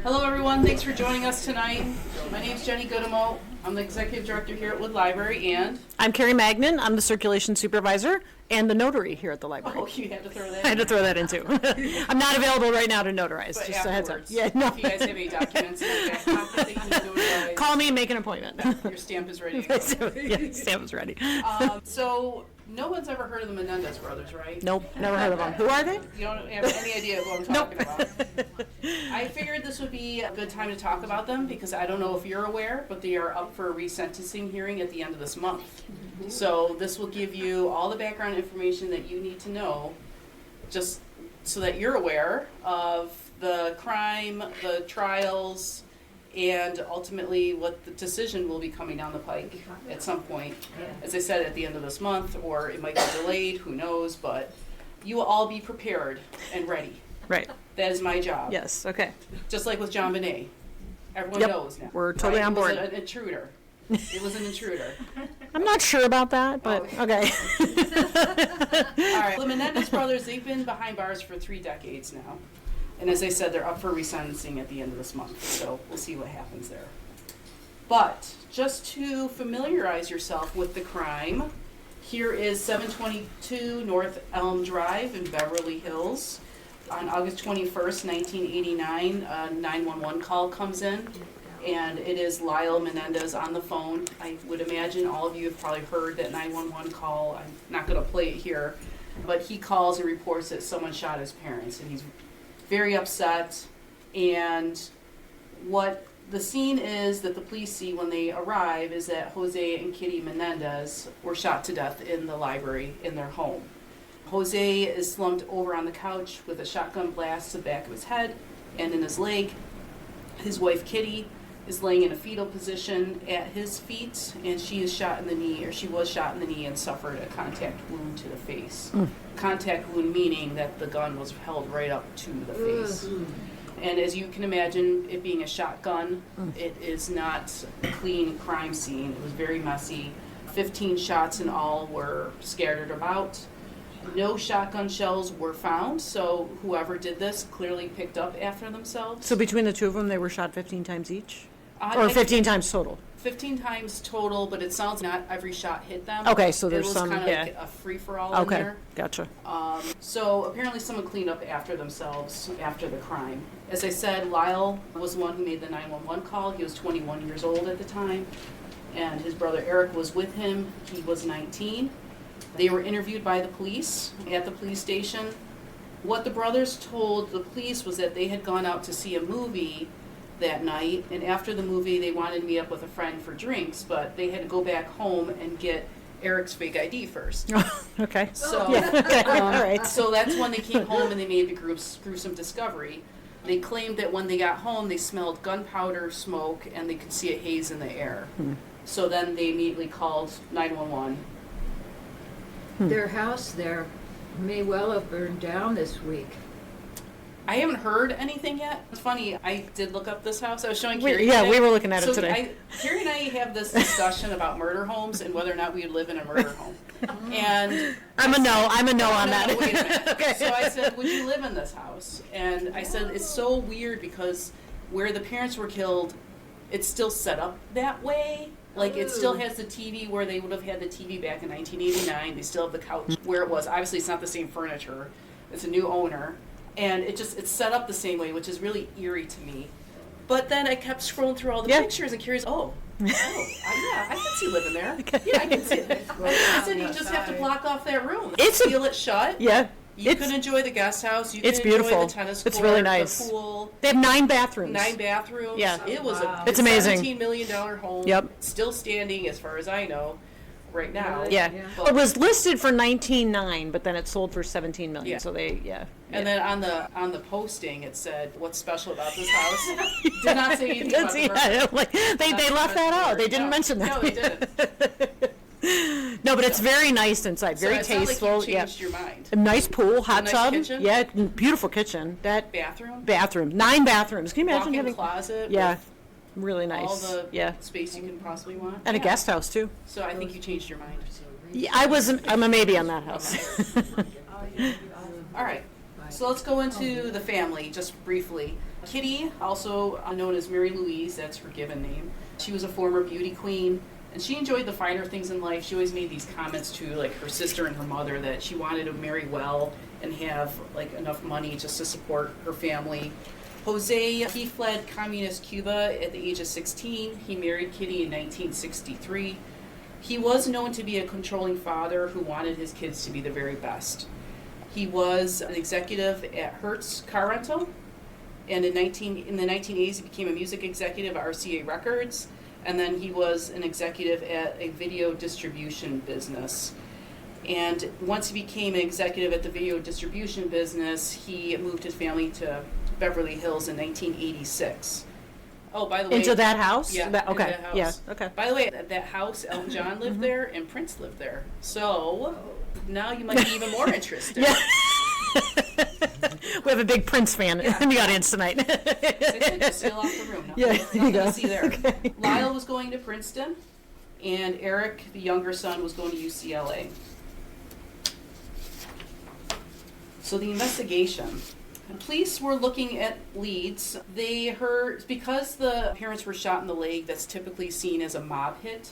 Hello everyone, thanks for joining us tonight. My name's Jenny Goodemo. I'm the Executive Director here at Wood Library, and... I'm Carrie Magnan. I'm the Circulation Supervisor and the notary here at the library. Oh, you had to throw that in. I had to throw that in too. I'm not available right now to notarize, but just a heads up. afterwards, Yeah, no. if you guys have any documents in the back pocket that you need to notarize, Call me and make an appointment. your stamp is ready to go. Yeah, stamp is ready. So, no one's ever heard of the Menendez Brothers, right? Nope, never heard of them. Who are they? You don't have any idea what I'm talking about. I figured this would be a good time to talk about them because I don't know if you're aware, but they are up for a resentencing hearing at the end of this month. So this will give you all the background information that you need to know just so that you're aware of the crime, the trials, and ultimately what the decision will be coming down the pike at some point. As I said, at the end of this month, or it might be delayed, who knows, but you will all be prepared and ready. Right. That is my job. Yes, okay. Just like with John Bonet. Everyone Yep, knows now. we're totally on board. It was an intruder. It was an intruder. I'm not sure about that, but okay. All right. The Menendez brothers, they've been behind bars for 3 decades now. And as I said, they're up for resentencing at the end of this month. So we'll see what happens there. But just to familiarize yourself with the crime, here is 722 North Elm Drive in Beverly Hills. On August 21st, 1989, a 911 call comes in, and it is Lyle Menendez on the phone. I would imagine all of you have probably heard that 911 call. I'm not going to play it here, but he calls and reports that someone shot his parents, and he's very upset. And what the scene is that the police see when they arrive is that Jose and Kitty Menendez were shot to death in the library in their home. Jose is slumped over on the couch with a shotgun blast to the back of his head and in his leg. His wife Kitty is laying in a fetal position at his feet, and she is shot in the knee, or she was shot in the knee and suffered a contact wound to the face. Contact wound meaning that the gun was held right up to the face. And as you can imagine, it being a shotgun, it is not a clean crime scene. It was very messy. 15 shots in all were scattered about. No shotgun shells were found, so whoever did this clearly picked up after themselves. So between the two of them, they were shot 15 times each? Or 15 times total? 15 times total, but it sounds not every shot hit them. Okay, so there's some, It was kind of like a free-for-all in there. Okay, gotcha. So apparently someone cleaned up after themselves after the crime. As I said, Lyle was the one who made the 911 call. He was 21 years old at the time, and his brother Erik was with him. He was 19. They were interviewed by the police at the police station. What the brothers told the police was that they had gone out to see a movie that night, and after the movie they wanted to meet up with a friend for drinks, but they had to go back home and get Eric's fake ID first. Okay. So, Yeah, okay, all right. So that's when they came home and they made the gruesome discovery. They claimed that when they got home they smelled gunpowder smoke and they could see a haze in the air. So then they immediately called 911. Their house there may well have burned down this week. I haven't heard anything yet. It's funny, I did look up this house. I was showing Carrie Yeah, today. we were looking at it today. Carrie and I have this discussion about murder homes and whether or not we would live in a murder home. And I'm a no on that. No, wait a minute. Okay. So I said, would you live in this house? And I said, it's so weird because where the parents were killed, it's still set up that way. Like, it still has the TV where they would have had the TV back in 1989. They still have the couch where it was. Obviously, it's not the same furniture. It's a new owner. And it's set up the same way, which is really eerie to me. But then I kept scrolling through all the pictures and curious, yeah, I can see living there. Yeah, I can see it. I said, you just have to block off that room. Seal it shut. Yeah. You can enjoy the guest house. You can It's beautiful. enjoy the tennis court, it's really nice. the pool. They have 9 bathrooms. 9 bathrooms. Yeah. It was It's amazing. $17 million home. Yep. Still standing as far as I know right now. Yeah. But, It was listed for 19.9, but then it sold for 17 million. Yeah. So they, and then on the posting it said, "What's special about this house?" Did not say anything about the murder. Like, they left that out. They didn't mention that. No, they didn't. No, but it's very nice inside. Very so it tasteful. Like you changed your mind. A nice pool, hot nice tub. kitchen? Yeah, beautiful kitchen. That bathroom. 9 bathrooms. Can you imagine Walk-in having closet? Yeah. With Really nice. all the space you can possibly want. And a guest house too. So I think you changed your mind. Yeah, I'm a maybe on that house. All right. So let's go into the family just briefly. Kitty, also known as Mary Louise, that's her given name. She was a former beauty queen, and she enjoyed the finer things in life. She always made these comments to like her sister and her mother that she wanted to marry well and have like enough money just to support her family. Jose, he fled communist Cuba at the age of 16. He married Kitty in 1963. He was known to be a controlling father who wanted his kids to be the very best. He was an executive at Hertz Car Rental, and in the 1980s he became a music executive at RCA Records, and then he was an executive at a video distribution business. And once he became an executive at the video distribution business, he moved his family to Beverly Hills in 1986. Oh, by the way. Into that house? Yeah, Okay, into that house. yeah, okay. By the way, that house, Elton John lived there and Prince lived there. So now you might be even more interested. Yeah. We have a big Prince fan in the audience tonight. Just seal off the room. Yeah, Nothing there you go. to see there. Okay. Lyle was going to Princeton, and Erik, the younger son, was going to UCLA. So the investigation. The police were looking at leads. They heard, because the parents were shot in the leg, that's typically seen as a mob hit.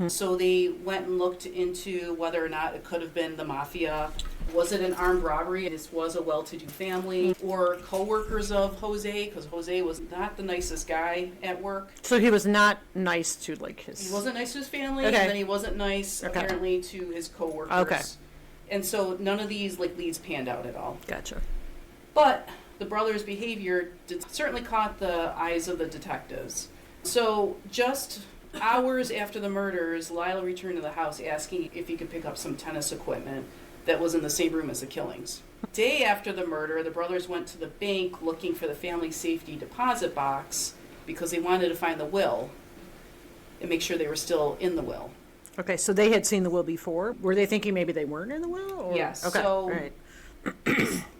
So they went and looked into whether or not it could have been the mafia. Was it an armed robbery? This was a well-to-do family. Or co-workers of Jose, because Jose was not the nicest guy at work. So he was not nice to like his... He wasn't nice to his family, Okay. and then he wasn't nice, Okay. apparently, to his co-workers. Okay. And so none of these leads panned out at all. Gotcha. But the brothers' behavior certainly caught the eyes of the detectives. So just hours after the murders, Lyle returned to the house asking if he could pick up some tennis equipment that was in the same room as the killings. Day after the murder, the brothers went to the bank looking for the family safety deposit box because they wanted to find the will and make sure they were still in the will. Okay, so they had seen the will before. Were they thinking maybe they weren't in the will? Or? Yes, Okay, so- all right.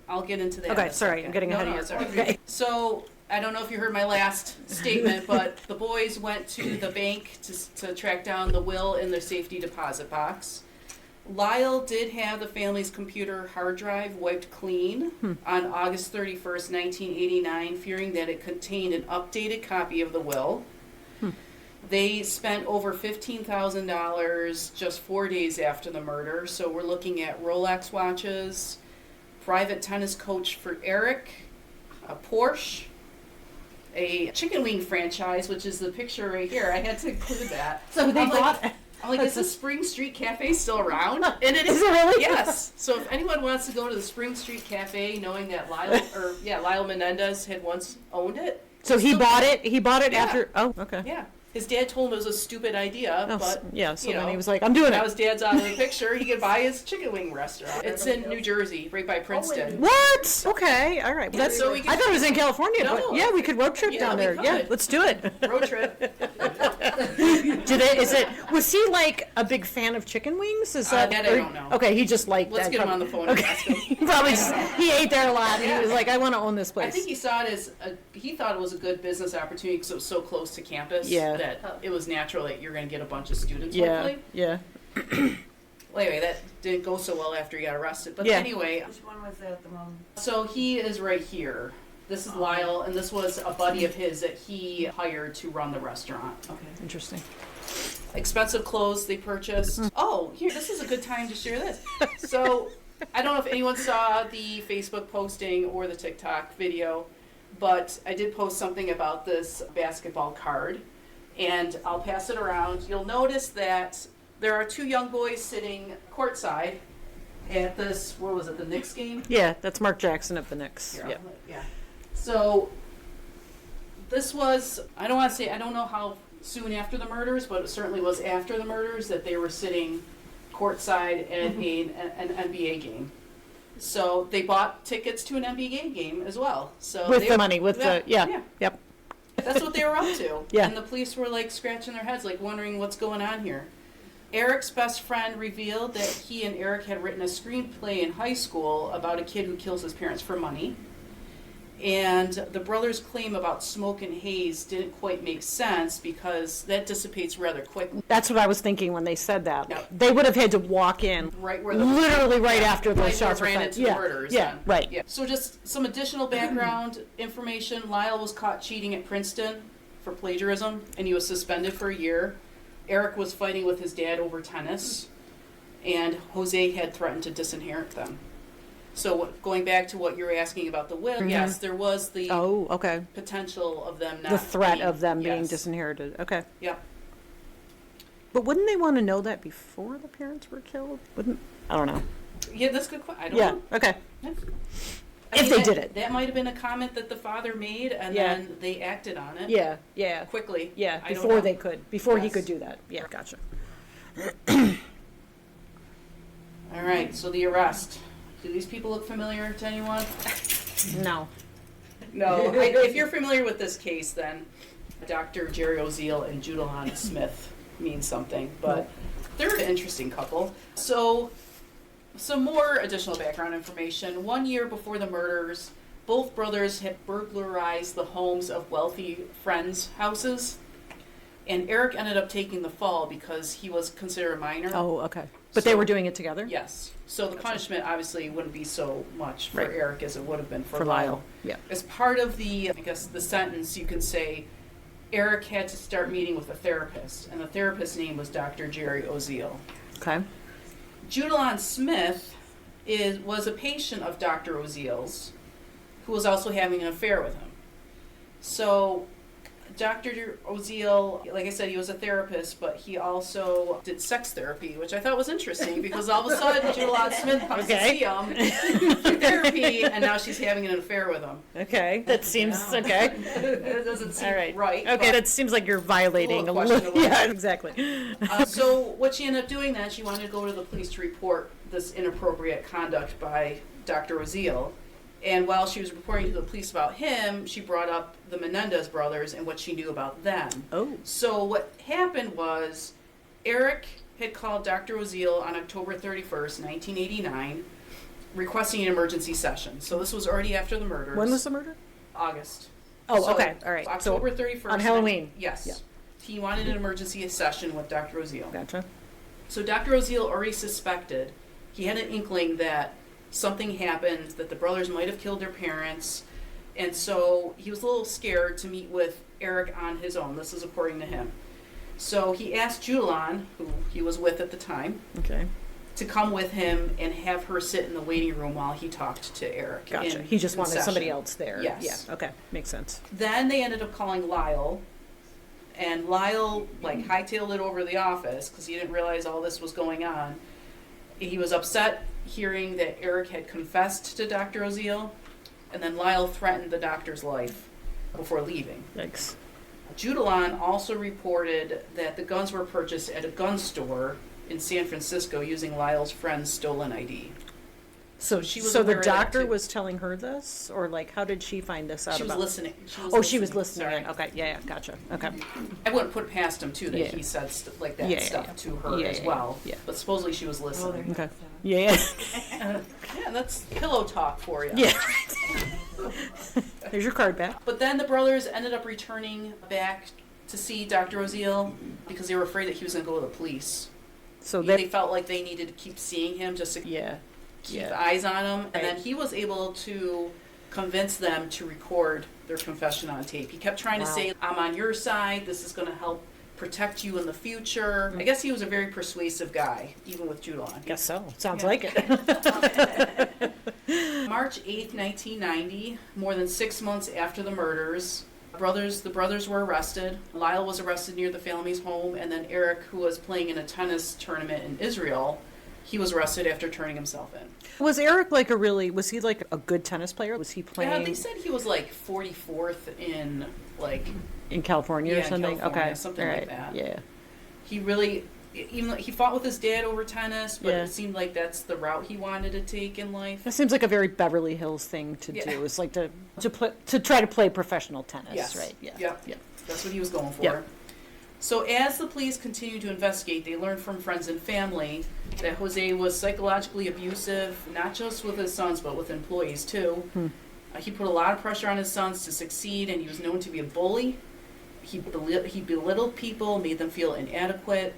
I'll get into that. Okay, in a sorry, second. I'm getting ahead of you. it's all right. Okay. So I don't know if you heard my last statement, but the boys went to the bank to track down the will in their safety deposit box. Lyle did have the family's computer hard drive wiped clean on August 31st, 1989, fearing that it contained an updated copy of the will. They spent over $15,000 just 4 days after the murder, so we're looking at Rolex watches, private tennis coach for Erik, a Porsche, a chicken wing franchise, which is the picture right here. I had to include that. So they I'm bought... I'm like, is the Spring Street Cafe still around? And it is. Is it really? Yes. So if anyone wants to go to the Spring Street Cafe, knowing that Lyle Menendez had once owned it. So he still- bought it? He bought it Yeah. after... Oh, okay. Yeah. His dad told him it was a stupid idea, Oh, but yeah, so you then know, he was like, I'm doing now it. his dad's out of the picture. He could buy his chicken wing restaurant. It's in New Jersey, right by Princeton. What? Okay, all right. Yeah, That's, so we can- I thought it was in California, No. but yeah, we could road trip Yeah, down we there. Yeah, could. let's do it. Road trip. Was he like a big fan of chicken wings? Is that, that I don't know. Okay, he just liked Let's that. get him on the phone and ask him. He probably just, he ate there a lot and he was like, I want to own this place. I think he saw it as he thought it was a good business opportunity because it was so close to campus Yeah. that it was natural that you're going to get a bunch of students. yeah, Hopefully. yeah. Well, anyway, that didn't go so well after he got arrested. But Yeah. anyway, Which one was that the mom? so he is right here. This is Lyle, and this was a buddy of his that he hired to run the restaurant. Okay. Interesting. Expensive clothes they purchased. Oh, here, this is a good time to share this. So, I don't know if anyone saw the Facebook posting or the TikTok video, but I did post something about this basketball card, and I'll pass it around. You'll notice that there are two young boys sitting courtside at this, what was it, the Knicks game? Yeah, that's Mark Jackson of the Knicks. Here, Yeah. yeah. So, this was, I don't want to say, I don't know how soon after the murders, but it certainly was after the murders that they were sitting courtside at an NBA game. So they bought tickets to an NBA game as well. So With they, the money, with the, yeah, yep. that's what they were up to. Yeah. And the police were like scratching their heads, like wondering what's going on here. Erik's best friend revealed that he and Erik had written a screenplay in high school about a kid who kills his parents for money. And the brothers' claim about smoke and haze didn't quite make sense because that dissipates rather quickly. That's what I was thinking when they said that. Yep. They would have had to walk in Right where the literally right after those right shots were where it ran fired. into the murders. Yeah, then. right. Yeah. So just some additional background information. Lyle was caught cheating at Princeton for plagiarism, and he was suspended for a year. Erik was fighting with his dad over tennis, and Jose had threatened to disinherit them. So going back to what you're asking about the will, yes, there was the Oh, okay. potential of them not The threat being, of them being yes. disinherited. Okay. Yep. But wouldn't they want to know that before the parents were killed? Wouldn't? I don't know. Yeah, that's a good question. I don't Yeah. know. Okay. Yeah. If they did it. That might have been a comment that the father made, and Yeah. then they acted on it Yeah. Yeah. quickly. Yeah. I don't Before know. they could. Before he Yes. could do that. Yeah. Gotcha. All right, so the arrest. Do these people look familiar to anyone? No. No. If you're familiar with this case, then Dr. Jerry Oziel and Judalon Smith mean something, but they're an interesting couple. So, some more additional background information. 1 year before the murders, both brothers had burglarized the homes of wealthy friends' houses, and Erik ended up taking the fall because he was considered a minor. Oh, okay. But they So- were doing it together? Yes. So the punishment obviously wouldn't be so much for Right. Erik as it would have been for For Lyle. Lyle. Yeah. As part of the, I guess, the sentence, you can say Erik had to start meeting with a therapist, and the therapist's name was Dr. Jerry Oziel. Okay. Judalon Smith was a patient of Dr. Oziel's, who was also having an affair with him. So Dr. Oziel, like I said, he was a therapist, but he also did sex therapy, which I thought was interesting because all of a sudden Judalon Smith comes to see him for therapy, and now she's having an affair with him. Okay. That seems okay. It doesn't seem All right. right. Okay, but- that seems like you're violating A little questionable. Yeah, exactly. So what she ended up doing then, she wanted to go to the police to report this inappropriate conduct by Dr. Oziel. And while she was reporting to the police about him, she brought up the Menendez brothers and what she knew about them. Oh. So what happened was Erik had called Dr. Oziel on October 31st, 1989, requesting an emergency session. So this was already after the murders. When was the murder? August. Oh, So okay. All right. So October 31st. on Halloween. Yes. Yeah. He wanted an emergency session with Dr. Oziel. Gotcha. So Dr. Oziel already suspected, he had an inkling that something happened, that the brothers might have killed their parents, and so he was a little scared to meet with Erik on his own. This is according to him. So he asked Judalon, who he was with at the time, Okay. to come with him and have her sit in the waiting room while he talked to Erik. Gotcha. in- He just in wanted somebody session. else there. Yes. Yeah. Okay. Makes sense. Then they ended up calling Lyle, and Lyle hightailed it over to the office because he didn't realize all this was going on. He was upset hearing that Erik had confessed to Dr. Oziel, and then Lyle threatened the doctor's life before leaving. Thanks. Judalon also reported that the guns were purchased at a gun store in San Francisco using Lyle's friend's stolen ID. So she was So aware the of that, doctor too. was telling her this, or how did she find this out She was about? listening. Oh, she was listening. Sorry. In. Okay. Yeah. Yeah. Gotcha. Okay. I wouldn't put past him too that Yeah. he said like that Yeah, stuff yeah. to her Yeah, as yeah, well. yeah. But supposedly she was listening. Okay. Yeah. Yeah, that's pillow talk for you. Yeah. There's your card back. But then the brothers ended up returning back to see Dr. Oziel because they were afraid that he was going to go to the police. So They they. felt like they needed to keep seeing him just to Yeah. keep Yeah. eyes on him. And then Right. he was able to convince them to record their confession on tape. He kept trying to Wow. say, I'm on your side. This is going to help protect you in the future. I guess he was a very persuasive guy, even with Judalon. Guess so. Sounds Yeah. like it. March 8th, 1990, more than 6 months after the murders, the brothers were arrested. Lyle was arrested near the family's home, and then Erik, who was playing in a tennis tournament in Israel, he was arrested after turning himself in. Was Erik was he a good tennis player? Was he playing Yeah, they said he was 44th in in California Yeah, or in something? California, Okay. something All like right. that. Yeah. he really, even he fought with his dad over tennis, but Yeah. it seemed like that's the route he wanted to take in life. That seems like a very Beverly Hills thing to Yeah. do. It's like to try to play professional tennis, Yes. right? Yeah. Yep. Yeah. That's what he was going for. Yep. So as the police continued to investigate, they learned from friends and family that Jose was psychologically abusive, not just with his sons, but with employees too. He put a lot of pressure on his sons to succeed, and he was known to be a bully. He belittled people, made them feel inadequate.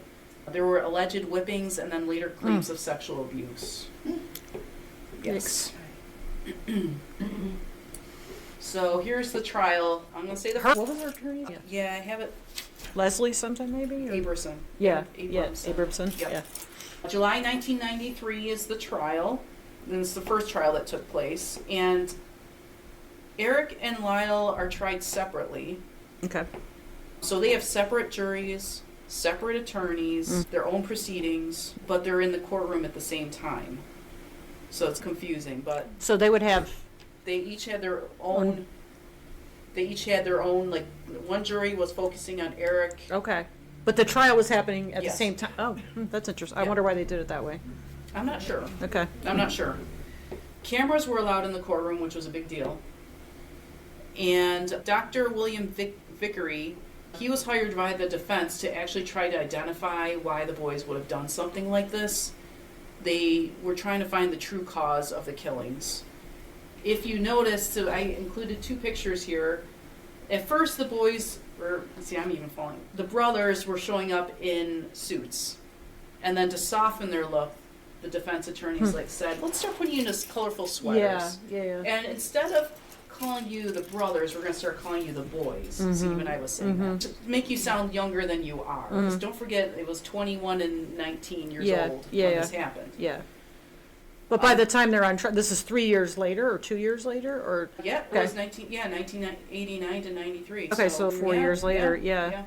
There were alleged whippings and then later claims of sexual abuse. Yes. So here's the trial. I'm going to say the What was her attorney? Yeah, I have it. Leslie sometime maybe? Or- Aberson. Yeah, Abramson. Abramson, Yep. yeah. July 1993 is the trial. And it's the first trial that took place. And Erik and Lyle are tried separately. Okay. So they have separate juries, separate attorneys, their own proceedings, but they're in the courtroom at the same time. So it's confusing, but So they would have, they each had their own. They each had their own. Like one jury was focusing on Erik. okay. But the trial was happening at Yes. the same time. Oh, that's interesting. I Yeah. wonder why they did it that way. I'm not sure. Okay. I'm not sure. Cameras were allowed in the courtroom, which was a big deal. And Dr. William Vickery, he was hired by the defense to actually try to identify why the boys would have done something like this. They were trying to find the true cause of the killings. If you notice, so I included 2 pictures here. At first, the boys were, see, I'm even falling. The brothers were showing up in suits. And then to soften their look, the defense attorneys said, let's start putting you in this colorful sweaters. Yeah. And instead of calling you the brothers, we're going to start calling you the boys. So even I was saying that. To make you sound younger than you are. 'Cause don't forget, it was 21 and 19 years old when this happened. Yeah. But by the time they're on trial, this is 3 years later or 2 years later or? Yeah, it was 1989 to 93. Okay, so 4 years later, yeah.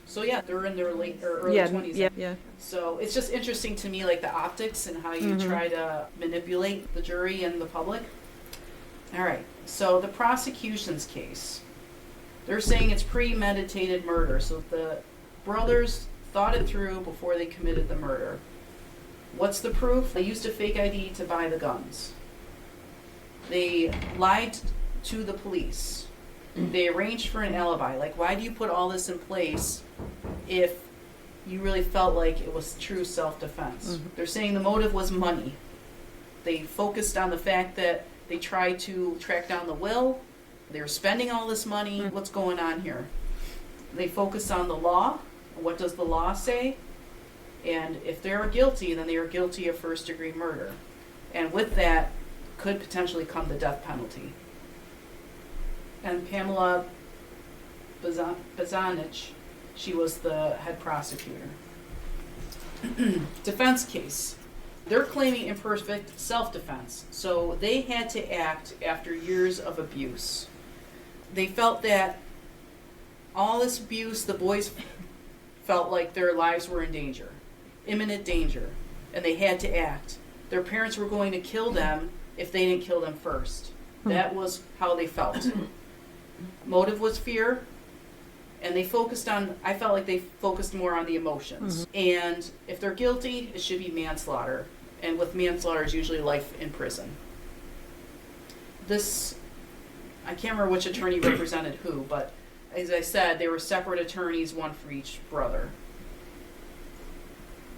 So yeah, they're in their late or early Yeah, 20s. yeah. So it's just interesting to me, like the optics and how you try to manipulate the jury and the public. All right, so the prosecution's case, they're saying it's premeditated murder. So the brothers thought it through before they committed the murder. What's the proof? They used a fake ID to buy the guns. They lied to the police. They arranged for an alibi. Like, why do you put all this in place if you really felt like it was true self-defense? They're saying the motive was money. They focused on the fact that they tried to track down the will. They were spending all this money. What's going on here? They focused on the law. What does the law say? And if they're guilty, then they are guilty of first-degree murder. And with that could potentially come the death penalty. And Pamela Bazanich, she was the head prosecutor. Defense case. They're claiming imperfect self-defense. So they had to act after years of abuse. They felt that all this abuse, the boys felt like their lives were in danger, imminent danger, and they had to act. Their parents were going to kill them if they didn't kill them first. That was how they felt. Motive was fear, and they focused on, I felt like they focused more on the emotions. And if they're guilty, it should be manslaughter. And with manslaughter, it's usually life in prison. This, I can't remember which attorney represented who, but as I said, they were separate attorneys, one for each brother.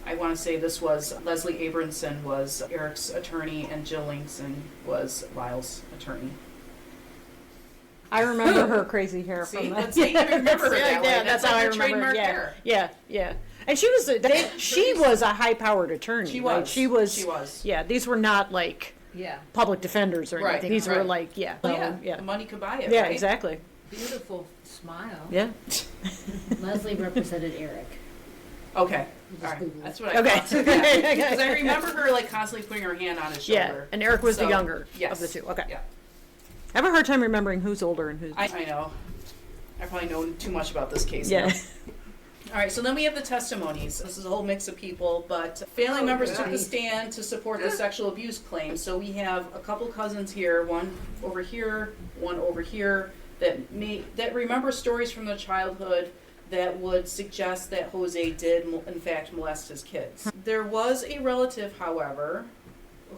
I want to say this was Leslie Abramson was Erik's attorney, and Jill Linkson was Lyle's attorney. I remember her crazy hair See, from that. that's how you remember her that way. That's how like I her remember. trademark Yeah, hair. yeah. And she was she was a high-powered attorney. She right? was. She was. She was. Yeah, these were not like Yeah, public defenders or Right, anything. These were right. like Yeah, yeah. the money could buy it. Yeah, right? exactly. beautiful smile. Yeah. Leslie represented Erik. Okay, You all just right. Google it. That's what I Okay. thought. Yeah. Because I remember her like constantly putting her hand on his Yeah, shoulder. and Erik was the So, younger yes. of the two. Okay. Yeah, I have a hard time remembering who's older and who's. I know. I probably know too much about this case Yeah. now. All right, so then we have the testimonies. This is a whole mix of people, but family members took the goody. stand to support the sexual abuse claim. So we have a couple cousins here, one over here, one over here, that remember stories from their childhood that would suggest that Jose did, in fact, molest his kids. There was a relative, however,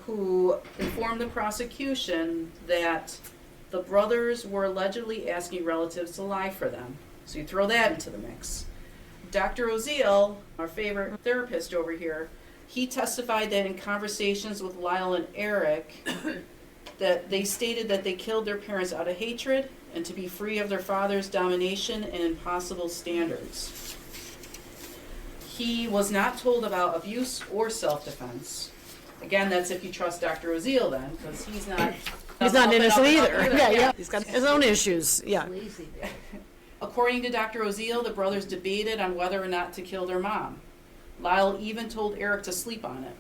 who informed the prosecution that the brothers were allegedly asking relatives to lie for them. So you throw that into the mix. Dr. Oziel, our favorite therapist over here, he testified that in conversations with Lyle and Erik, that they stated that they killed their parents out of hatred and to be free of their father's domination and impossible standards. He was not told about abuse or self-defense. Again, that's if you trust Dr. Oziel then, because he's not innocent either. Yeah. Yeah. He's got his own issues. Yeah. Lazy there. According to Dr. Oziel, the brothers debated on whether or not to kill their mom. Lyle even told Erik to sleep on it.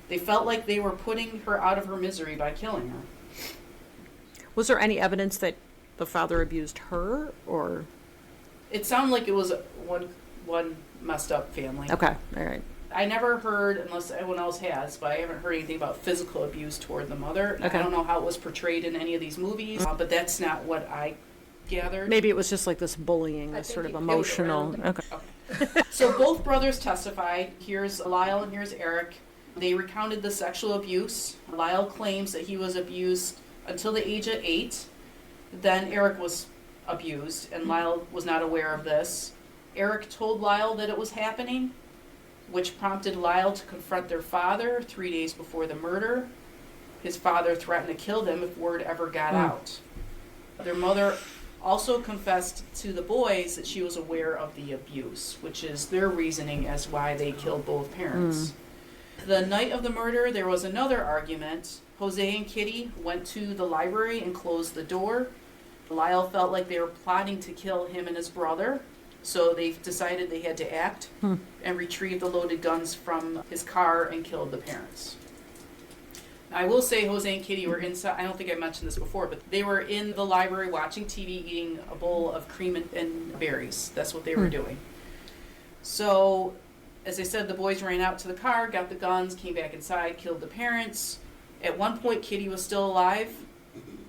They felt like they were putting her out of her misery by killing her. Was there any evidence that the father abused her, or? It sounded like it was one messed up family. Okay, all right. I never heard, unless anyone else has, but I haven't heard anything about physical abuse toward the mother. Okay. I don't know how it was portrayed in any of these movies, but that's not what I gathered. Maybe it was just like this bullying, this sort of emotional. Okay. So both brothers testified. Here's Lyle and here's Erik. They recounted the sexual abuse. Lyle claims that he was abused until the age of 8. Then Erik was abused, and Lyle was not aware of this. Erik told Lyle that it was happening, which prompted Lyle to confront their father 3 days before the murder. His father threatened to kill them if word ever got out. Their mother also confessed to the boys that she was aware of the abuse, which is their reasoning as why they killed both parents. The night of the murder, there was another argument. Jose and Kitty went to the library and closed the door. Lyle felt like they were plotting to kill him and his brother, so they decided they had to act and retrieve the loaded guns from his car and killed the parents. I will say Jose and Kitty were inside. I don't think I mentioned this before, but they were in the library watching TV, eating a bowl of cream and berries. That's what they were doing. So, as I said, the boys ran out to the car, got the guns, came back inside, killed the parents. At one point, Kitty was still alive.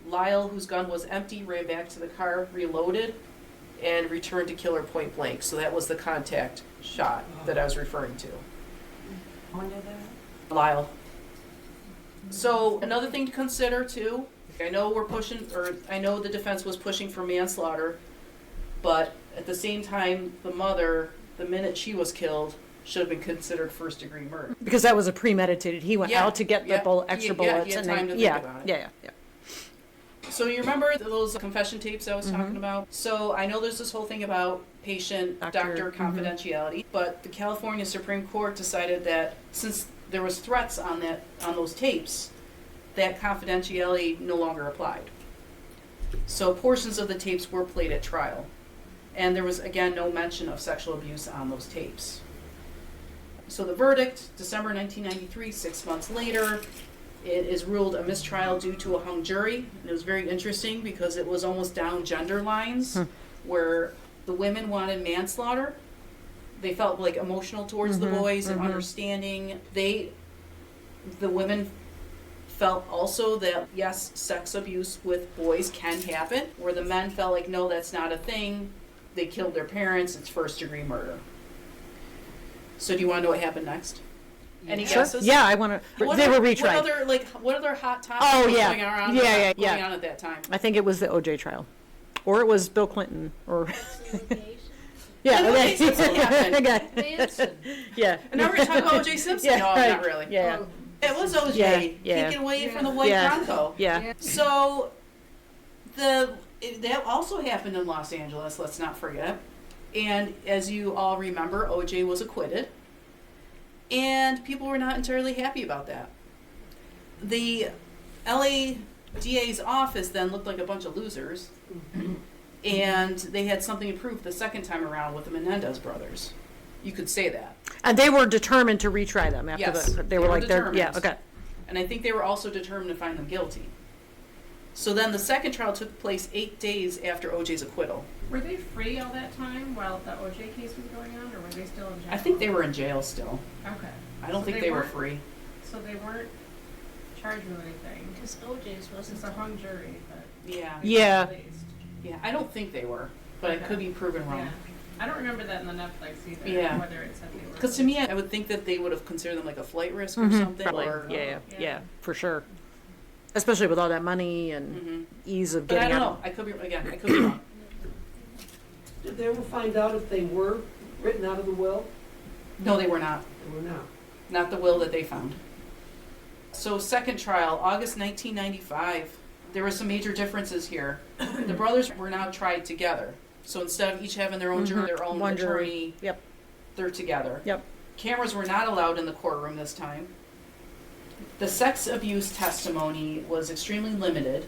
Lyle, whose gun was empty, ran back to the car, reloaded, and returned to kill her point blank. So that was the contact shot that I was referring to. When did that? Lyle. So another thing to consider too, I know I know the defense was pushing for manslaughter, but at the same time, the mother, the minute she was killed, should have been considered first-degree murder. Because that was a premeditated. He went out to get the extra bullets, he had and time then to think about it. Yeah. So you remember those confession tapes I was talking about? So I know there's this whole thing about patient-doctor confidentiality, but the California Supreme Court decided that since there was threats on those tapes, that confidentiality no longer applied. So portions of the tapes were played at trial. And there was, again, no mention of sexual abuse on those tapes. So the verdict, December 1993, 6 months later, it is ruled a mistrial due to a hung jury. And it was very interesting because it was almost down gender lines, where the women wanted manslaughter. They felt like emotional towards the boys and understanding. The women felt also that, yes, sex abuse with boys can happen, where the men felt like, no, that's not a thing. They killed their parents. It's first-degree murder. So do you want to know what happened next? Any guesses? Yeah, I want to. They were retried. What other hot topics were going on? Going on at that time? I think it was the OJ trial, or it was Bill Clinton, or. Yeah, okay. O.J. Simpson happened. Manson. Yeah. And now we're talking about O.J. Simpson. Yeah, No, right. not really. Yeah. Oh, It was O.J. Yeah. Taken away from the white Yeah. Bronco. Yeah. So that also happened in Los Angeles, let's not forget. And as you all remember, O.J. was acquitted. And people were not entirely happy about that. The LA DA's office then looked like a bunch of losers. And they had something to prove the second time around with the Menendez brothers. You could say that. And they were determined to retry them after Yes, they were like, determined. yeah, okay. And I think they were also determined to find them guilty. So then the second trial took place 8 days after O.J.'s acquittal. Were they free all that time while the OJ case was going on, or were they still in jail? I think they were in jail still. Okay. I don't So think they were weren't- free. So they weren't charged with anything. Because OJ's wasn't It's a hung jury, but Yeah. Yeah. released. Yeah, I don't think they were, but it could be proven wrong. Yeah. I don't remember that in the Netflix either. Yeah. Whether it said they were. Because to me, I would think that they would have considered them like a flight risk or something. Probably. Or, Yeah, for sure. Especially with all that money and ease of But I getting don't out. know. I could be wrong. Did they ever find out if they were written out of the will? No, they were not. They were not. Not the will that they found. So second trial, August 1995. There were some major differences here. The brothers were now tried together. So instead of each having their own jury, their own One attorney, jury. Yep. they're together. Yep. Cameras were not allowed in the courtroom this time. The sex abuse testimony was extremely limited.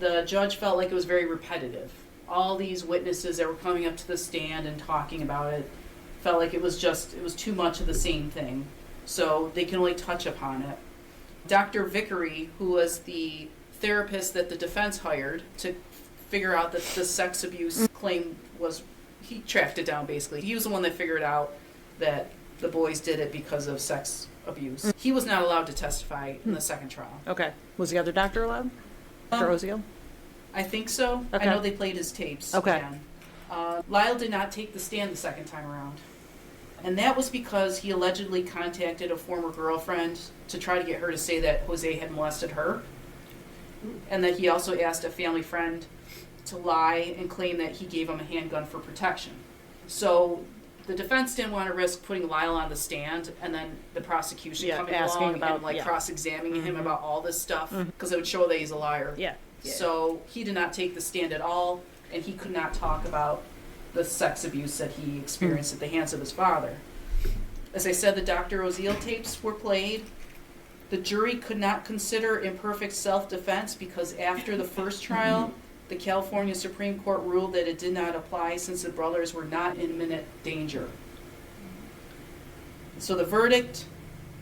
The judge felt like it was very repetitive. All these witnesses that were coming up to the stand and talking about it felt like it was too much of the same thing. So they can only touch upon it. Dr. Vickery, who was the therapist that the defense hired to figure out that the sex abuse claim was, he tracked it down basically. He was the one that figured out that the boys did it because of sex abuse. He was not allowed to testify in the second trial. Okay. Was the other doctor allowed? Dr. Oziel? I think so. Okay. I know they played his tapes. Okay. Again. Lyle did not take the stand the second time around. And that was because he allegedly contacted a former girlfriend to try to get her to say that Jose had molested her. And that he also asked a family friend to lie and claim that he gave him a handgun for protection. So the defense didn't want to risk putting Lyle on the stand and then the prosecution coming asking along about, and like cross-examining him about all this stuff because it would show that he's a liar. Yeah. So he did not take the stand at all, and he could not talk about the sex abuse that he experienced at the hands of his father. As I said, the Dr. Oziel tapes were played. The jury could not consider imperfect self-defense because after the first trial, the California Supreme Court ruled that it did not apply since the brothers were not in imminent danger. So the verdict,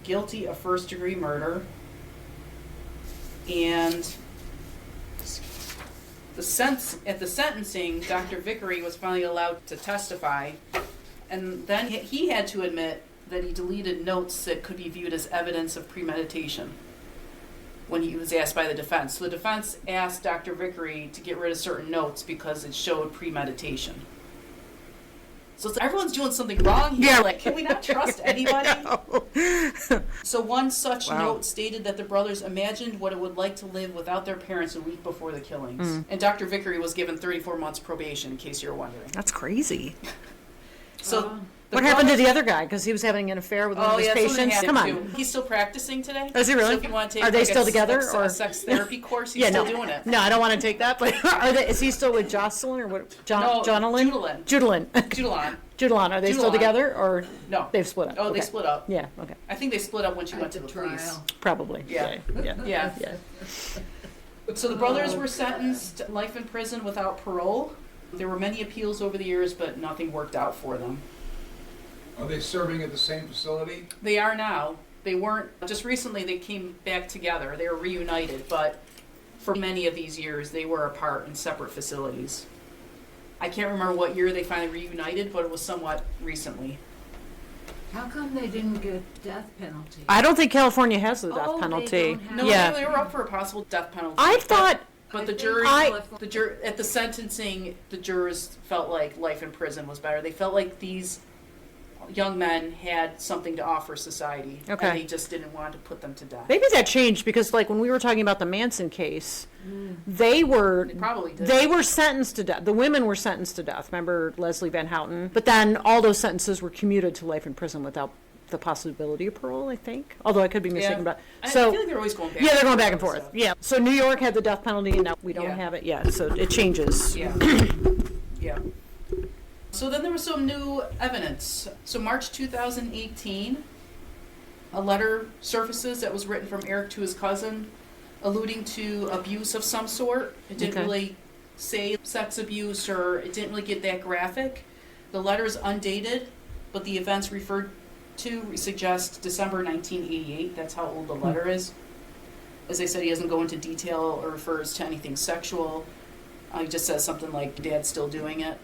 guilty of first-degree murder, and at the sentencing, Dr. Vickery was finally allowed to testify, and then he had to admit that he deleted notes that could be viewed as evidence of premeditation when he was asked by the defense. So the defense asked Dr. Vickery to get rid of certain notes because it showed premeditation. So everyone's doing something wrong here. Yeah. Like, can we not trust anybody? So one such note stated that the brothers imagined what it would like to live without their parents a week before the killings. And Dr. Vickery was given 34 months probation, in case you're wondering. That's crazy. So What happened to the other guy? Because he was having an affair with one of his patients. Come on. Too. He's still practicing today. Is he really? So if you want to take Are they like still together, a or sex therapy course, he's still doing it. No, I don't want to take that. But is he still with Jocelyn or what? No, Jonalyn? Judalyn. Judalyn. Are they still Judalyn. together or No. they've split up? Oh, Okay. they split up. Yeah. Okay. I think they split up when she went to At the the police. trial. Probably. Yeah. Yeah. Yeah. So the brothers were sentenced to life in prison without parole. There were many appeals over the years, but nothing worked out for them. Are they serving at the same facility? They are now. They weren't, just recently they came back together. They were reunited, but for many of these years they were apart in separate facilities. I can't remember what year they finally reunited, but it was somewhat recently. How come they didn't get death penalty? I don't think California has the death Oh, they penalty. don't have No, Yeah. they were up for a possible death penalty. I thought. But the I jury, think at the sentencing, the jurors felt like life in prison was better. They felt like these young men had something to offer society, Okay. and they just didn't want to put them to death. Maybe that changed because, like, when we were talking about the Manson case, they were They probably did. they were sentenced to death. The women were sentenced to death. Remember Leslie Van Houten? But then all those sentences were commuted to life in prison without the possibility of parole, I think. Although I could be mistaken about. I So feel like they're always going back. yeah, they're going back and stuff. forth. Yeah. So New York had the death penalty, and now we don't Yeah. have it yet. So it changes. Yeah. Yeah. So then there was some new evidence. So March 2018, a letter surfaces that was written from Erik to his cousin, alluding to abuse of some sort. It didn't Okay. really say sex abuse, or it didn't really get that graphic. The letter is undated, but the events referred to suggest December 1988. That's how old the letter is. As I said, he doesn't go into detail or refers to anything sexual. He just says something like, "Dad's still doing it."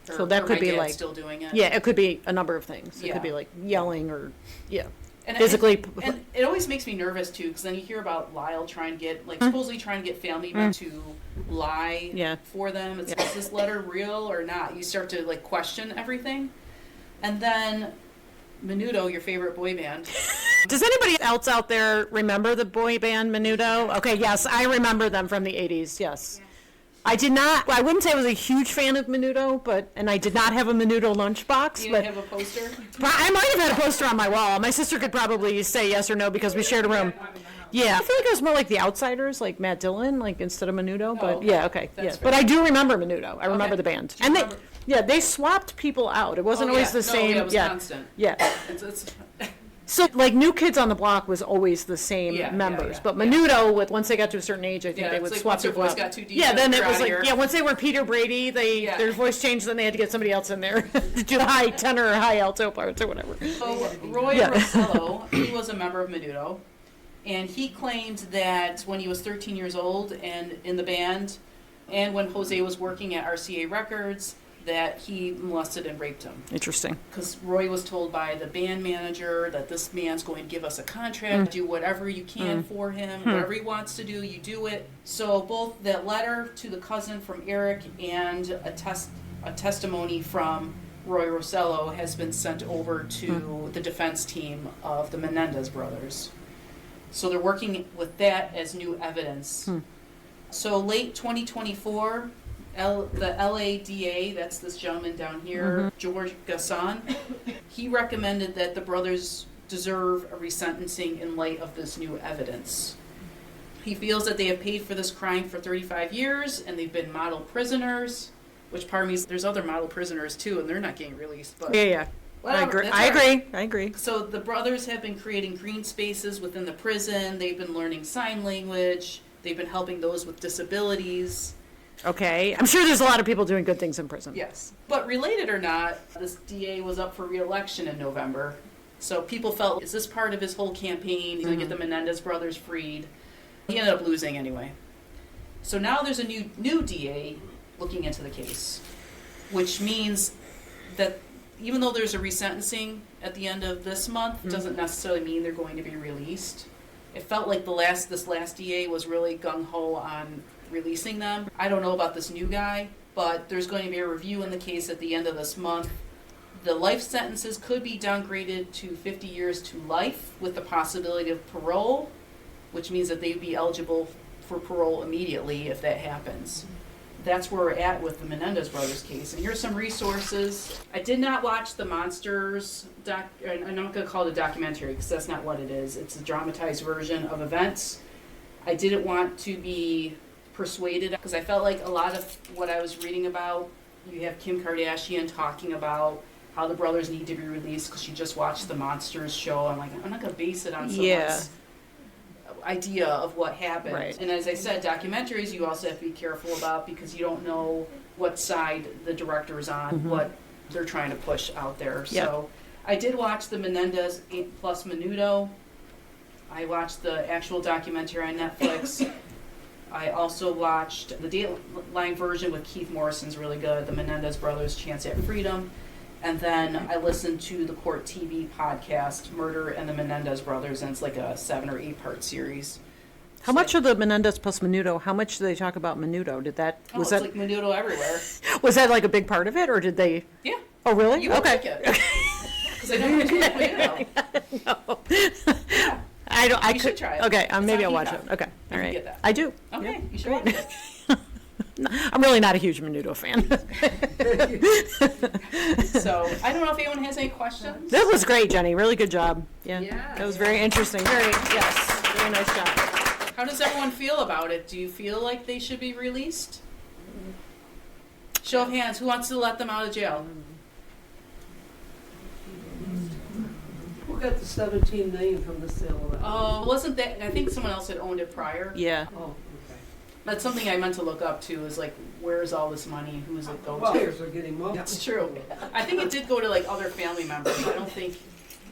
Or, So that or, could "My be dad's like- still doing it." Yeah, it could be a number of things. It Yeah. could be like yelling or And physically. And it always makes me nervous too, because then you hear about Lyle trying to get, supposedly trying to get family members to lie Yeah. for them. Is this letter real or not? You start to question everything, and then Menudo, your favorite boy band. Does anybody else out there remember the boy band Menudo? Okay, yes, I remember them from the 80s, yes. I did not, I wouldn't say I was a huge fan of Menudo, and I did not have a Menudo lunchbox, You but didn't have a poster? I might have had a poster on my wall. My sister could probably say yes or no because we shared a room. Yeah, I feel like it was more like The Outsiders, like Matt Dillon, like instead of Menudo, but okay. yeah, okay, That's yeah. fair. But I do remember Menudo. I remember Okay. the band. Do you And remember- they swapped people out. It wasn't Oh, always yeah. the No, same. yeah, it was constant. Yeah. It's So like New Kids on the Block was always the same Yeah, yeah, members, yeah, but yeah. Menudo, once they got to a certain age, I think Yeah, they it's would like swap once your people voice out. got too deep, Yeah, then you're it was outta like, here. yeah, once they were Peter Brady, Yeah. their voice changed, then they had to get somebody else in there to do the high tenor or high alto parts or whatever. So Roy Yeah. Rossello, he was a member of Menudo, and he claimed that when he was 13 years old and in the band, and when Jose was working at RCA Records, that he molested and raped him. Interesting. Because Roy was told by the band manager that this man's going to give us a contract, do whatever you can for him, whatever he wants to do, you do it. So both that letter to the cousin from Erik and a testimony from Roy Rossello has been sent over to the defense team of the Menendez brothers. So they're working with that as new evidence. So late 2024, the LADA, that's this gentleman down here, George Gasson, he recommended that the brothers deserve a resentencing in light of this new evidence. He feels that they have paid for this crime for 35 years and they've been model prisoners, which part of me is there's other model prisoners too and they're not getting released. But Yeah. whatever, that's I all right. agree. So the brothers have been creating green spaces within the prison. They've been learning sign language. They've been helping those with disabilities. Okay. I'm sure there's a lot of people doing good things in prison. Yes. But related or not, this DA was up for re-election in November. So people felt, is this part of his whole campaign? He's going to get the Menendez brothers freed. He ended up losing anyway. So now there's a new DA looking into the case, which means that even though there's a resentencing at the end of this month, doesn't necessarily mean they're going to be released. It felt like this last DA was really gung-ho on releasing them. I don't know about this new guy, but there's going to be a review in the case at the end of this month. The life sentences could be downgraded to 50 years to life with the possibility of parole, which means that they'd be eligible for parole immediately if that happens. That's where we're at with the Menendez brothers case. And here's some resources. I did not watch the Monsters and I'm not going to call it a documentary because that's not what it is. It's a dramatized version of events. I didn't want to be persuaded because I felt like a lot of what I was reading about, you have Kim Kardashian talking about how the brothers need to be released because she just watched the Monsters show. I'm like, I'm not going to base it on someone's idea of what happened. Right. And as I said, documentaries you also have to be careful about because you don't know what side the director is on, what they're trying to push out there. Yep. So I did watch the Menendez plus Menudo. I watched the actual documentary on Netflix. I also watched the Dateline version with Keith Morrison's really good, the Menendez Brothers Chance at Freedom. And then I listened to the Court TV podcast, Murder and the Menendez Brothers, and it's like a 7 or 8 part series. How much of the Menendez plus Menudo, how much did they talk about Menudo? It's like Menudo everywhere. Was that like a big part of it, or did they? Yeah. Oh, really? You would Okay. like it. Because I know you're doing Menudo. Yeah. I You could should try it. Okay, It's maybe on I'll watch Peacock. it. Okay, You all can right. get that. I do. Okay, you should great. watch it. I'm really not a huge Menudo fan. So I don't know if anyone has any questions. That was great, Jenny. Really good job. Yeah. Yeah. That was very interesting. Yes, very nice job. How does everyone feel about it? Do you feel like they should be released? Show of hands, who wants to let them out of jail? Who got the 17 million from the sale of that? Oh, wasn't that, I think someone else had owned it prior. Yeah. Oh, okay. That's something I meant to look up too, is like, where's all this money? Who's it go Well, to? players are getting money. It's true. I think it did go to like other family members. I don't think,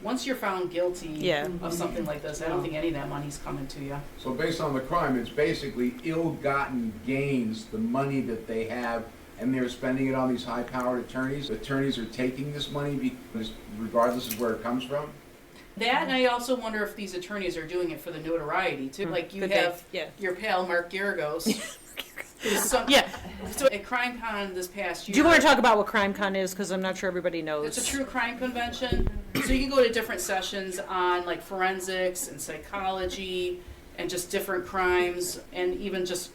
once you're found guilty Yeah. of something like this, I don't think any of that money's coming to you. So based on the crime, it's basically ill-gotten gains, the money that they have, and they're spending it on these high-powered attorneys. Attorneys are taking this money because regardless of where it comes from. That, and I also wonder if these attorneys are doing it for the notoriety too. Like you Good have day. Yeah. your pal Mark Garagos. Yeah. So at CrimeCon this past year. Do you want to talk about what CrimeCon is? Because I'm not sure everybody knows. It's a true crime convention. So you can go to different sessions on like forensics and psychology and just different crimes and even just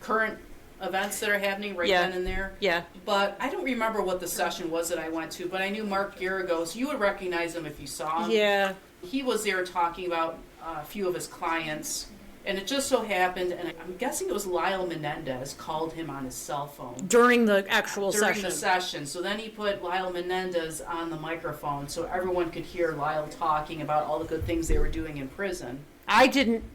current events that are happening right Yeah. then and there. Yeah. But I don't remember what the session was that I went to, but I knew Mark Garagos. You would recognize him if you saw him. Yeah. He was there talking about a few of his clients, and it just so happened, and I'm guessing it was Lyle Menendez called him on his cell phone During the actual during session. the session. So then he put Lyle Menendez on the microphone so everyone could hear Lyle talking about all the good things they were doing in prison.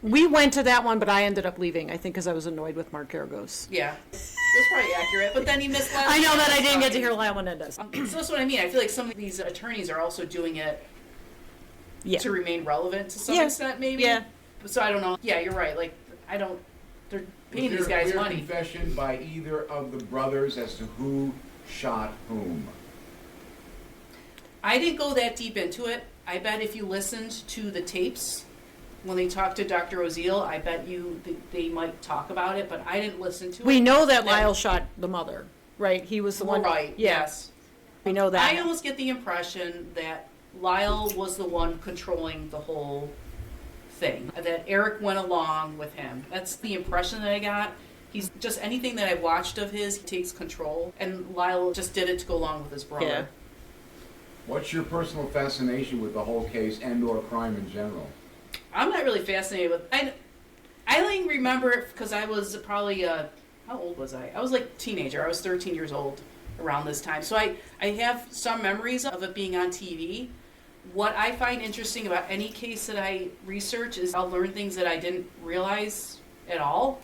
We went to that one, but I ended up leaving, I think, because I was annoyed with Mark Garagos. Yeah, that's probably accurate. But then he missed Lyle I know that I didn't get to talking. hear Lyle Menendez. So that's what I mean. I feel like some of these attorneys are also doing it Yeah. to remain relevant to some Yeah. extent, maybe. Yeah. So I don't know. Yeah, you're right. Like, they're paying these guys Was there a money. confession by either of the brothers as to who shot whom? I didn't go that deep into it. I bet if you listened to the tapes when they talked to Dr. Oziel, I bet you they might talk about it, but I didn't listen to it. We know that Yeah. Lyle shot the mother, right? He was the one. Right, Yeah. yes. We know that. I almost get the impression that Lyle was the one controlling the whole thing, that Erik went along with him. That's the impression that I got. He's just anything that I've watched of his, he takes control, and Lyle just did it to go along with his brother. Yeah. What's your personal fascination with the whole case and/or crime in general? I'm not really fascinated with. I only remember it because I was probably how old was I? I was like a teenager. I was 13 years old around this time. So I have some memories of it being on TV. What I find interesting about any case that I research is I'll learn things that I didn't realize at all.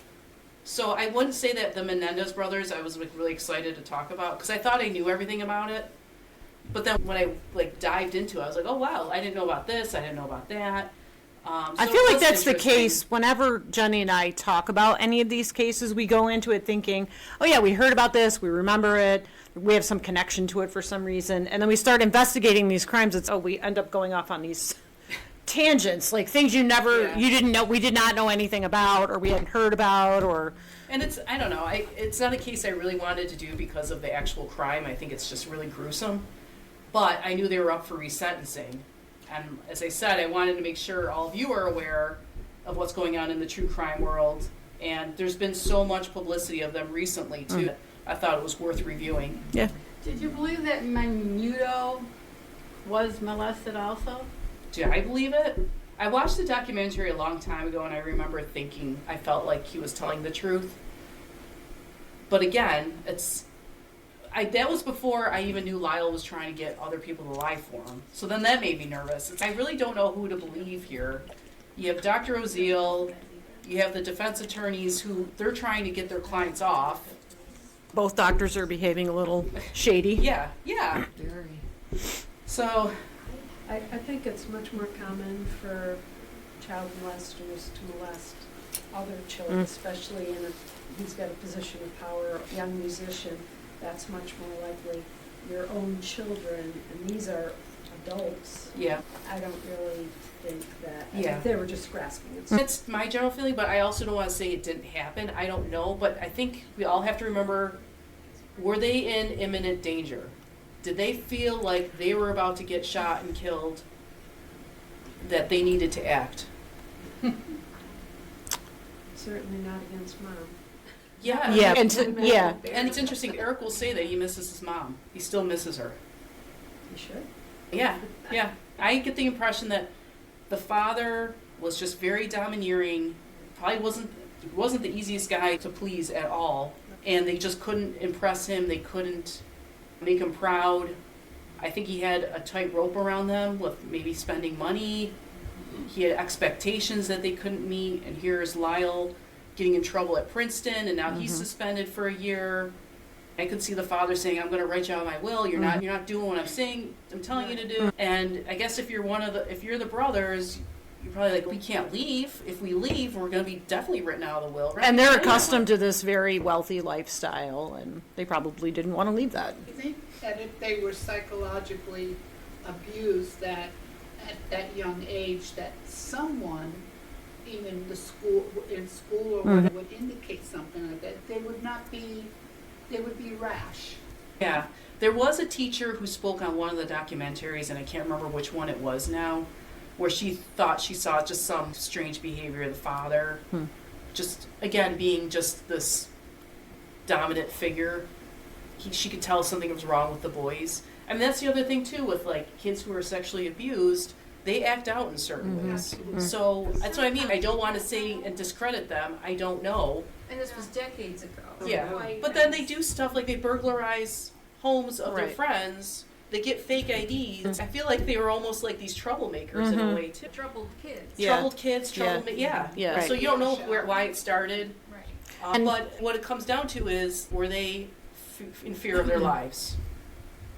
So I wouldn't say that the Menendez brothers I was like really excited to talk about because I thought I knew everything about it. But then when I like dived into it, I was like, oh wow, I didn't know about this. I didn't know about that. I So feel it like was that's the interesting. case whenever Jenny and I talk about any of these cases. We go into it thinking, oh yeah, we heard about this, we remember it, we have some connection to it for some reason, and then we start investigating these crimes. It's we end up going off on these tangents, like things you Yeah. didn't know, we did not know anything about, or we hadn't heard about, or And I don't know, it's not a case I really wanted to do because of the actual crime. I think it's just really gruesome. But I knew they were up for resentencing. And as I said, I wanted to make sure all of you are aware of what's going on in the true crime world. And there's been so much publicity of them recently, too. I thought it was worth reviewing. yeah. Did you believe that Menudo was molested also? Do I believe it? I watched the documentary a long time ago, and I remember thinking I felt like he was telling the truth. But again, that was before I even knew Lyle was trying to get other people to lie for him. So then that made me nervous. I really don't know who to believe here. You have Dr. Oziel, you have the defense attorneys who they're trying to get their clients off. Both doctors are behaving a little shady. Yeah. Very. So, I think it's much more common for child molesters to molest other children, especially he's got a position of power, a young musician. That's much more likely your own children, and these are adults. yeah. I don't really think that. I Yeah. think they were just grasping at That's my general feeling, but I also don't want to say it didn't happen. I don't know, but I think we all have to remember, were they in imminent danger? Did they feel like they were about to get shot and killed, that they needed to act? certainly not against mom. Yeah. Yeah, And, yeah. it's interesting, Erik will say that he misses his mom. He still misses her. You should. Yeah, yeah. I get the impression that the father was just very domineering, probably wasn't the easiest guy to please at all, and they just couldn't impress him, they couldn't make him proud. I think he had a tight rope around them with maybe spending money. He had expectations that they couldn't meet, and here's Lyle getting in trouble at Princeton, and now he's suspended for a year. I could see the father saying, "I'm going to write you out my will. You're not doing what I'm telling you to do." And I guess if you're the brothers, you're probably like, "We can't leave. If we leave, we're going to be definitely written out of the will." Right? And they're accustomed to this very wealthy lifestyle, and they probably didn't want to leave that. I think that if they were psychologically abused at that young age, that someone, even in school or whatever, would indicate something like that, they would be rash. Yeah, there was a teacher who spoke on one of the documentaries, and I can't remember which one it was now, where she thought she saw just some strange behavior of the father. Just, again, being just this dominant figure. She could tell something was wrong with the boys. I mean, that's the other thing too with like kids who are sexually abused. They act out in certain ways. So that's what I mean. I don't want to say and discredit them. I don't know. And this was decades ago. Yeah. But then they do stuff like they burglarize homes of their Right. friends. They get fake IDs. I feel like they were almost like these troublemakers in a way too. Troubled kids. Yeah. Troubled kids, yeah. Yeah. So you don't know why it started. Right. And- But what it comes down to is, were they in fear of their lives?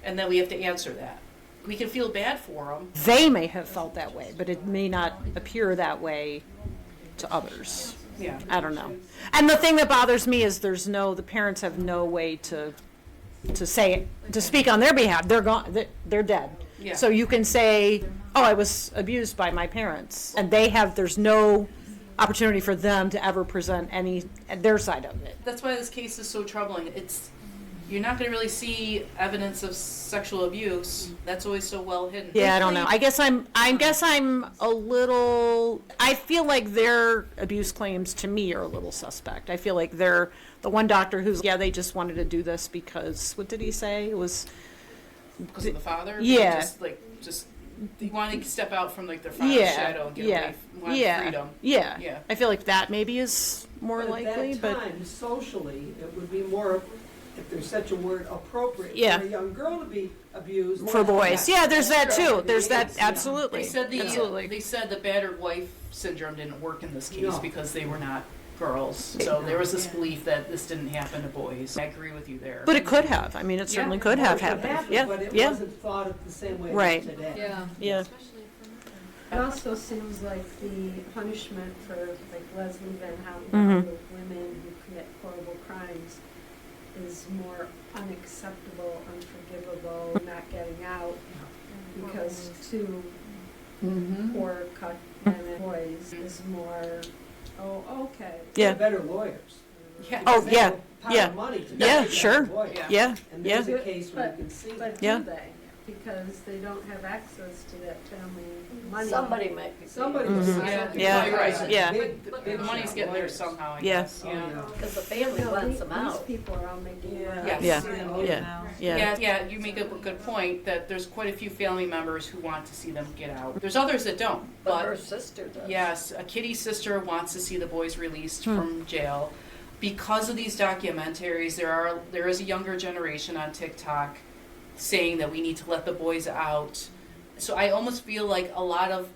And then we have to answer that. We can feel bad for them. They may have felt that way, but it may not appear that way to others. Yeah. I don't know. And the thing that bothers me is the parents have no way to say it, to speak on their behalf. They're gone, they're dead. Yeah. So you can say, oh, I was abused by my parents. And there's no opportunity for them to ever present their side of it. That's why this case is so troubling. You're not going to really see evidence of sexual abuse. That's always so well hidden. Yeah, I don't know. I guess I'm a little, I feel like their abuse claims to me are a little suspect. I feel like they're the one doctor they just wanted to do this because, what did he say? It was, Because of the father? Yeah. Just they want to step out from like their father's shadow and get away, want freedom. Yeah. Yeah. I feel like that maybe is more But likely, at but that time, socially, it would be more, if there's such a word, appropriate Yeah. for a young girl to be abused. for boys. Yeah, there's that too. There's that, Yes, yeah. absolutely. Absolutely. They said the battered wife syndrome didn't work in this case No. because they were not girls. So there was this belief that this didn't happen to boys. I agree with you there. But it could have. I mean, it certainly could have Well, it happened. Yeah, But it yeah, wasn't thought of the same way Right. as today. Yeah. yeah. It also seems like the punishment for like Leslie Van Houten, Mhm. with women who commit horrible crimes is more unacceptable, unforgivable, not getting out, because two poor Caucasian boys is more, oh, okay. Yeah. They're better lawyers. Yeah. Oh, They yeah, have a pile yeah. of money to Yeah, pay that sure. lawyer. Yeah, And yeah. there's a case where you But- can see But that. Yeah. do they? Because they don't have access to that family money. Somebody might be. Somebody. Mhm. Yeah, you're right. Yeah. The money's getting there somehow, I Yeah. guess. Oh, yeah. Because the family Well, lets them these out. people are all making Yeah. money. Yes. Yeah. Oh, Yeah. Yeah. Yeah, you make a good point that there's quite a few family members who want to see them get out. There's others that don't, But her but sister does. yes, a Kitty's sister wants to see the boys released from jail. Because of these documentaries, there is a younger generation on TikTok saying that we need to let the boys out. So I almost feel like a lot of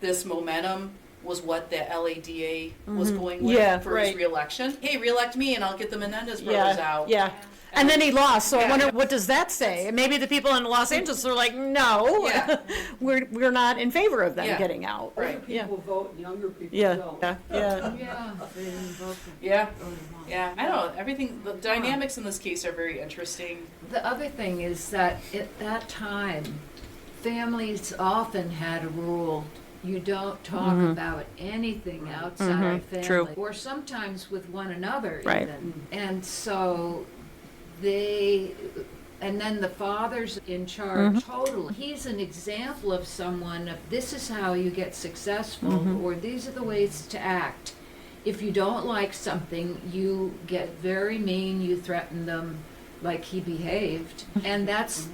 this momentum was what the LADA was going with Yeah, for his right. reelection. Hey, reelect me and I'll get the Menendez brothers Yeah, out. yeah. And then he lost, so I Yeah. wonder, what does that say? And maybe the people in Los Angeles are like, no, Yeah. we're not in favor of them Yeah. getting out. Right. Older Yeah. people vote and younger people Yeah, don't. yeah, yeah. Yeah. Yeah, yeah. I don't know. Everything, the dynamics in this case are very interesting. The other thing is that at that time, families often had a rule, you don't talk about anything outside family. True. Or sometimes with one another Right. even. And so and then the father's in charge totally. He's an example of someone of this is how you get successful, or these are the ways to act. If you don't like something, you get very mean, you threaten them like he behaved. And that's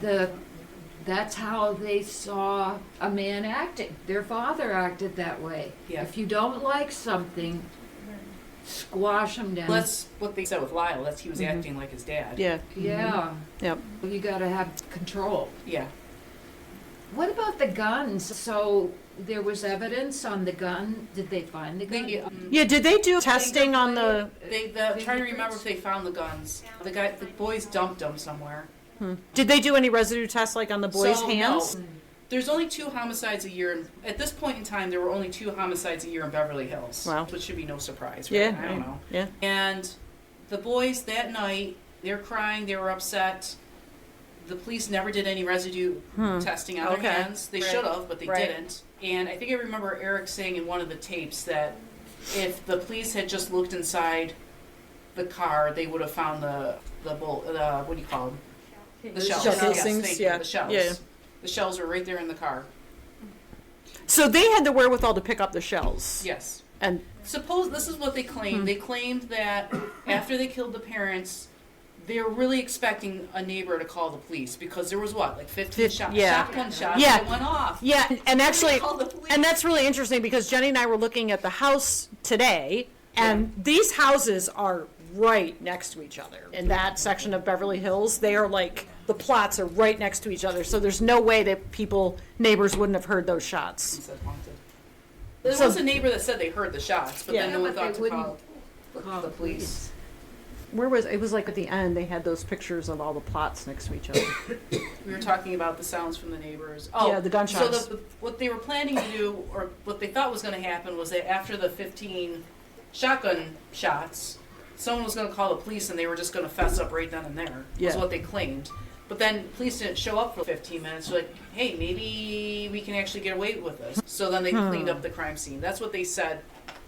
how they saw a man acting. Their father acted that way. Yeah. If you don't like something, squash him down. That's what they said with Lyle. He was acting like his dad. Yeah, Yeah. yep. You gotta have control. Yeah. What about the guns? So there was evidence on the gun. Did they find the gun? Yeah, did they do testing on the, I'm trying to remember if they found the guns. The boys dumped them somewhere. did they do any residue tests like on the boys' So, hands? no. There's only 2 homicides a year. At this point in time, there were only 2 homicides a year in Beverly Hills. Wow. Which should be no surprise, right? Yeah, I don't know. yeah. And the boys that night, they're crying, they were upset. The police never did any residue testing on Okay. their hands. They Right. should have, but they Right. didn't. And I think I remember Eric saying in one of the tapes that if the police had just looked inside the car, they would have found the what do you call them? The shells. Shell Yes, casings, thank you, yeah. the shells. Yeah. The shells were right there in the car. So they had the wherewithal to pick up the shells? Yes. And, Suppose this is what they claimed. They claimed that after they killed the parents, they're really expecting a neighbor to call the police because there was what, like 15 yeah. shotgun shots Yeah. that went off. Yeah, and actually, called the police. and that's really interesting because Jenny and I were looking at the house today, and these houses are right next to each other. In that section of Beverly Hills, they are like, the plots are right next to each other, so there's no way that neighbors wouldn't have heard those He shots. said haunted. There So- was a neighbor that said they heard the shots, but Yeah. then no one but thought they to wouldn't call the police. It was like at the end, they had those pictures of all the plots next to each other. We were talking about the sounds from the neighbors. Oh, Yeah, the gunshots. So what they were planning to do, or what they thought was going to happen, was that after the 15 shotgun shots, someone was going to call the police and they were just going to fess up right then and there. Yeah. Was what they claimed. But then police didn't show up for 15 minutes. They're like, hey, maybe we can actually get away with this. So then they cleaned up the crime scene. That's what they said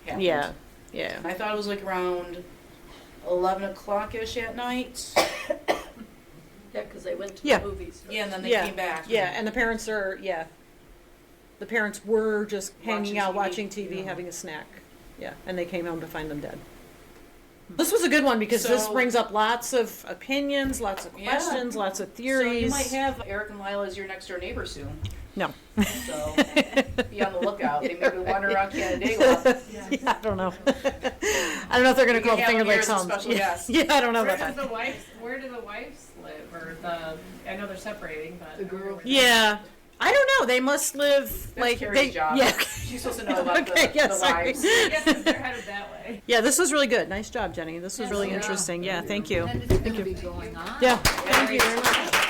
happened. Yeah, yeah. I thought it was like around 11 o'clock-ish at night. Yeah, because they went to Yeah. the movies. Yeah, and then they Yeah. came back. Yeah, and the parents were just hanging Watching out, TV. watching TV, having a snack. Yeah, and they came home to find them dead. This was a good one because this So- brings up lots of opinions, lots of Yeah. questions, lots of So theories. you might have Eric and Lila as your next door neighbor soon. No. So be on the lookout. They maybe wander around Canandaigua. Yeah, I don't know. I don't know if they're going You to call can have Finger them here Lakes as a home. special Yeah. guest. Yeah, I don't know Where about does that. the wives, where do the wives live, or I know they're separating, but. The girl. Yeah. I don't know. They must live That's like Carrie's job. Yeah. She's supposed to know about Okay, the, yeah, the sorry. wives. I guess if they're headed that way. Yeah, this was really good. Nice job, Jenny. This was really Yeah. interesting. Yeah, thank you. And it's gonna be going on. Yeah, thank you very much.